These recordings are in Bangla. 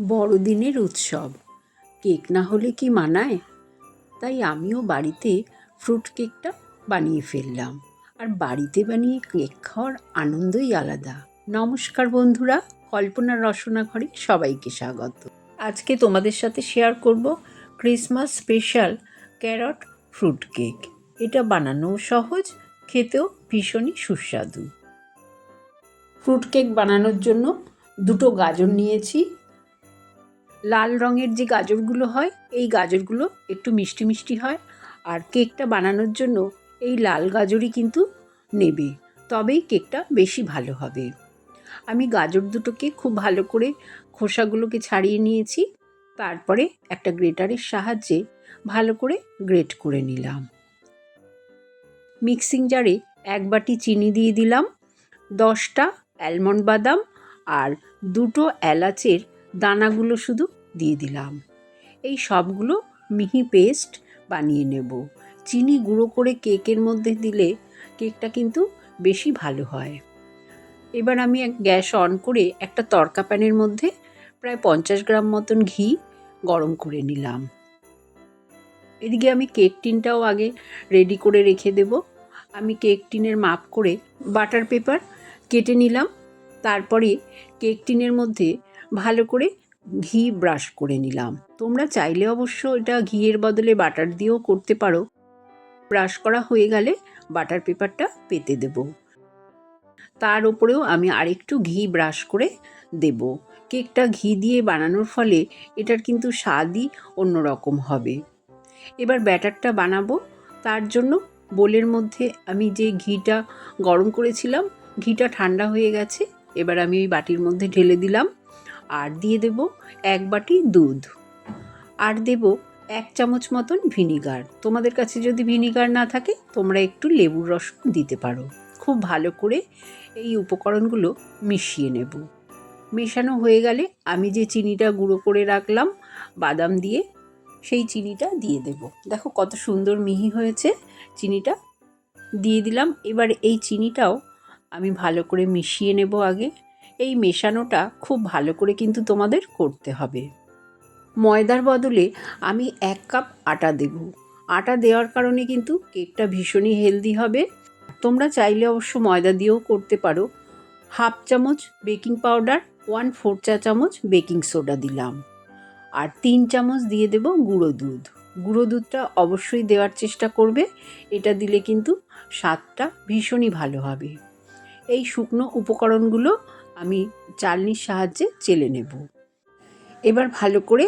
বড়দিনের উৎসব, কেক না হলে কি মানায়? তাই আমিও বাড়িতে ফ্রুট কেকটা বানিয়ে ফেললাম। আর বাড়িতে বানিয়ে কেক খাওয়ার আনন্দই আলাদা। নমস্কার বন্ধুরা, কল্পনার রসনা ঘরে সবাইকে স্বাগত। আজকে তোমাদের সাথে শেয়ার করব Christmas special carrot fruit cake. এটা বানানোও সহজ, খেতেও ভীষণই সুস্বাদু। ফ্রুট কেক বানানোর জন্য দুটো গাজর নিয়েছি। লাল রঙের যে গাজরগুলো হয়, এই গাজরগুলো একটু মিষ্টি মিষ্টি হয়, আর কেকটা বানানোর জন্য এই লাল গাজরই কিন্তু নেবে, তবেই কেকটা বেশি ভালো হবে। আমি গাজর দুটোকে খুব ভালো করে খোসাগুলোকে ছাড়িয়ে নিয়েছি, তারপরে একটা গ্রেটারের সাহায্যে ভালো করে গ্রেট করে নিলাম। মিক্সিং জারে 1 বাটি চিনি দিয়ে দিলাম, 10টা অ্যালমন্ড বাদাম আর 2টো এলাচের দানাগুলো শুধু দিয়ে দিলাম। এই সবগুলো মিহি পেস্ট বানিয়ে নেব। চিনি গুঁড়ো করে কেকের মধ্যে দিলে কেকটা কিন্তু বেশি ভালো হয়। এবার আমি গ্যাস অন করে একটা তড়কা প্যানের মধ্যে প্রায় 50 গ্রাম মতন ঘি গরম করে নিলাম। এদিকে আমি কেক টিনটাও আগে রেডি করে রেখে দেব। আমি কেক টিনের মাপ করে বাটার পেপার কেটে নিলাম, তারপরে কেক টিনের মধ্যে ভালো করে ঘি ব্রাশ করে নিলাম। তোমরা চাইলে অবশ্য এটা ঘিয়ের বদলে বাটার দিয়েও করতে পারো। ব্রাশ করা হয়ে গেলে বাটার পেপারটা পেতে দেব। তার উপরেও আমি আরেকটু ঘি ব্রাশ করে দেব। কেকটা ঘি দিয়ে বানানোর ফলে এটার কিন্তু স্বাদই অন্যরকম হবে। এবার ব্যাটারটা বানাবো, তার জন্য বোলের মধ্যে আমি যে ঘিটা গরম করেছিলাম, ঘিটা ঠান্ডা হয়ে গেছে। এবার আমি ওই বাটির মধ্যে ঢেলে দিলাম, আর দিয়ে দেব 1 বাটি দুধ, আর দেব 1 চামচ মতন ভিনিগার। তোমাদের কাছে যদি ভিনিগার না থাকে তোমরা একটু লেবুর রস দিতে পারো। খুব ভালো করে এই উপকরণগুলো মিশিয়ে নেব। মেশানো হয়ে গেলে আমি যে চিনিটা গুঁড়ো করে রাখলাম বাদাম দিয়ে, সেই চিনিটা দিয়ে দেব। দেখো কত সুন্দর মিহি হয়েছে, চিনিটা দিয়ে দিলাম। এবার এই চিনিটাও আমি ভালো করে মিশিয়ে নেব আগে। এই মেশানোটা খুব ভালো করে কিন্তু তোমাদের করতে হবে। ময়দার বদলে আমি 1 কাপ আটা দেব। আটা দেওয়ার কারণে কিন্তু কেকটা ভীষণই হেলদি হবে। তোমরা চাইলে অবশ্য ময়দা দিয়েও করতে পারো। 1/2 চামচ বেকিং পাউডার, 1/4 চা চামচ বেকিং সোডা দিলাম, আর 3 চামচ দিয়ে দেব গুঁড়ো দুধ। গুঁড়ো দুধটা অবশ্যই দেওয়ার চেষ্টা করবে, এটা দিলে কিন্তু স্বাদটা ভীষণই ভালো হবে। এই শুকনো উপকরণগুলো আমি চালনির সাহায্যে চেলে নেব। এবার ভালো করে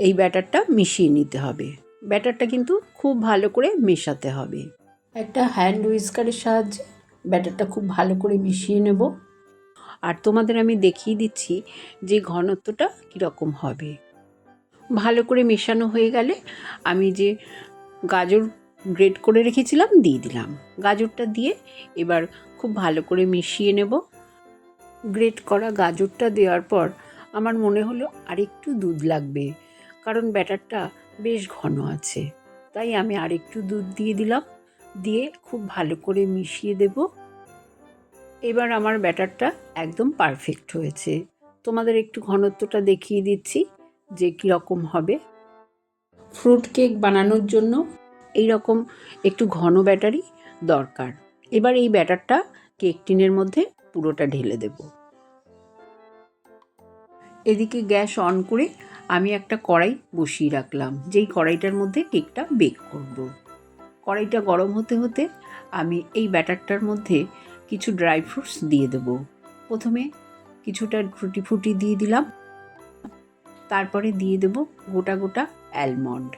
এই ব্যাটারটা মিশিয়ে নিতে হবে। ব্যাটারটা কিন্তু খুব ভালো করে মেশাতে হবে। একটা হ্যান্ড হুইস্কারের সাহায্যে ব্যাটারটা খুব ভালো করে মিশিয়ে নেব। আর তোমাদের আমি দেখিয়ে দিচ্ছি যে ঘনত্বটা কীরকম হবে। ভালো করে মেশানো হয়ে গেলে আমি যে গাজর গ্রেট করে রেখেছিলাম দিয়ে দিলাম। গাজরটা দিয়ে এবার খুব ভালো করে মিশিয়ে নেব। গ্রেট করা গাজরটা দেওয়ার পর আমার মনে হলো আরেকটু দুধ লাগবে, কারণ ব্যাটারটা বেশ ঘন আছে। তাই আমি আরেকটু দুধ দিয়ে দিলাম, দিয়ে খুব ভালো করে মিশিয়ে দেব। এবার আমার ব্যাটারটা একদম পারফেক্ট হয়েছে। তোমাদের একটু ঘনত্বটা দেখিয়ে দিচ্ছি যে কীরকম হবে। ফ্রুট কেক বানানোর জন্য এই রকম একটু ঘন ব্যাটারই দরকার। এবার এই ব্যাটারটা কেক টিনের মধ্যে পুরোটা ঢেলে দেব। এদিকে গ্যাস অন করে আমি একটা কড়াই বসিয়ে রাখলাম, যেই কড়াইটার মধ্যে কেকটা বেক করব। কড়াইটা গরম হতে হতে আমি এই ব্যাটারটার মধ্যে কিছু ড্রাই ফ্রুটস দিয়ে দেব। প্রথমে কিছুটা টুটি ফুটি দিয়ে দিলাম, তারপরে দিয়ে দেব গোটা গোটা অ্যালমন্ড।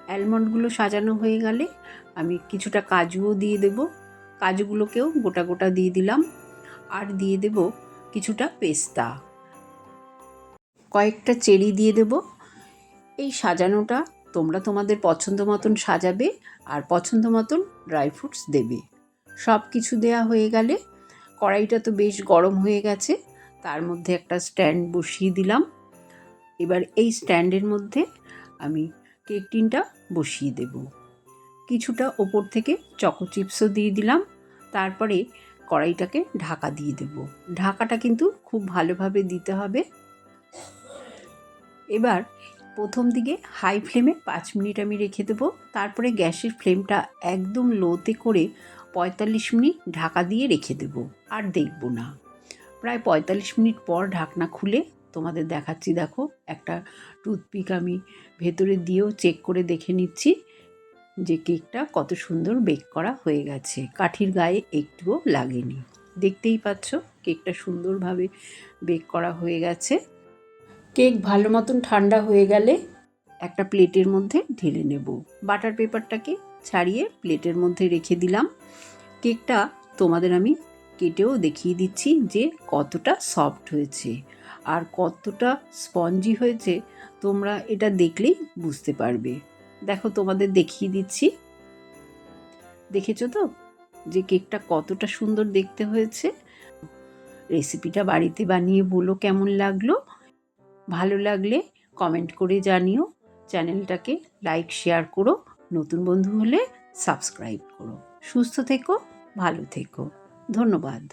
অ্যালমন্ডগুলো সাজানো হয়ে গেলে আমি কিছুটা কাজুও দিয়ে দেব। কাজুগুলোকেও গোটা গোটা দিয়ে দিলাম, আর দিয়ে দেব কিছুটা পেস্তা, কয়েকটা চেরি দিয়ে দেব। এই সাজানোটা তোমরা তোমাদের পছন্দ মতন সাজাবে, আর পছন্দ মতন ড্রাই ফ্রুটস দেবে। সব কিছু দেওয়া হয়ে গেলে কড়াইটা তো বেশ গরম হয়ে গেছে, তার মধ্যে একটা স্ট্যান্ড বসিয়ে দিলাম। এবার এই স্ট্যান্ডের মধ্যে আমি কেক টিনটা বসিয়ে দেব। কিছুটা ওপর থেকে চকো চিপসও দিয়ে দিলাম, তারপরে কড়াইটাকে ঢাকা দিয়ে দেব। ঢাকাটা কিন্তু খুব ভালোভাবে দিতে হবে। এবার প্রথম দিকে হাই ফ্লেমে 5 মিনিট আমি রেখে দেবো। তারপরে গ্যাসের ফ্লেমটা একদম লোতে করে 45 মিনিট ঢাকা দিয়ে রেখে দেবো, আর দেখব না। প্রায় 45 মিনিট পর ঢাকনা খুলে তোমাদের দেখাচ্ছি। দেখো, একটা টুথপিক আমি ভেতরে দিয়েও চেক করে দেখে নিচ্ছি যে কেকটা কত সুন্দর বেক করা হয়ে গেছে, কাঠির গায়ে একটুও লাগেনি। দেখতেই পাচ্ছ কেকটা সুন্দরভাবে বেক করা হয়ে গেছে। কেক ভালো মতন ঠান্ডা হয়ে গেলে একটা প্লেটের মধ্যে ঢেলে নেব। বাটার পেপারটাকে ছাড়িয়ে প্লেটের মধ্যে রেখে দিলাম। কেকটা তোমাদের আমি কেটেও দেখিয়ে দিচ্ছি যে কতটা সফট হয়েছে আর কতটা স্পঞ্জি হয়েছে, তোমরা এটা দেখলেই বুঝতে পারবে। দেখো, তোমাদের দেখিয়ে দিচ্ছি। দেখেছো তো যে কেকটা কতটা সুন্দর দেখতে হয়েছে? রেসিপিটা বাড়িতে বানিয়ে বলো কেমন লাগলো। ভালো লাগলে কমেন্ট করে জানিও। চ্যানেলটাকে লাইক শেয়ার করো, নতুন বন্ধু হলে সাবস্ক্রাইব করো। সুস্থ থেকো, ভালো থেকো। ধন্যবাদ।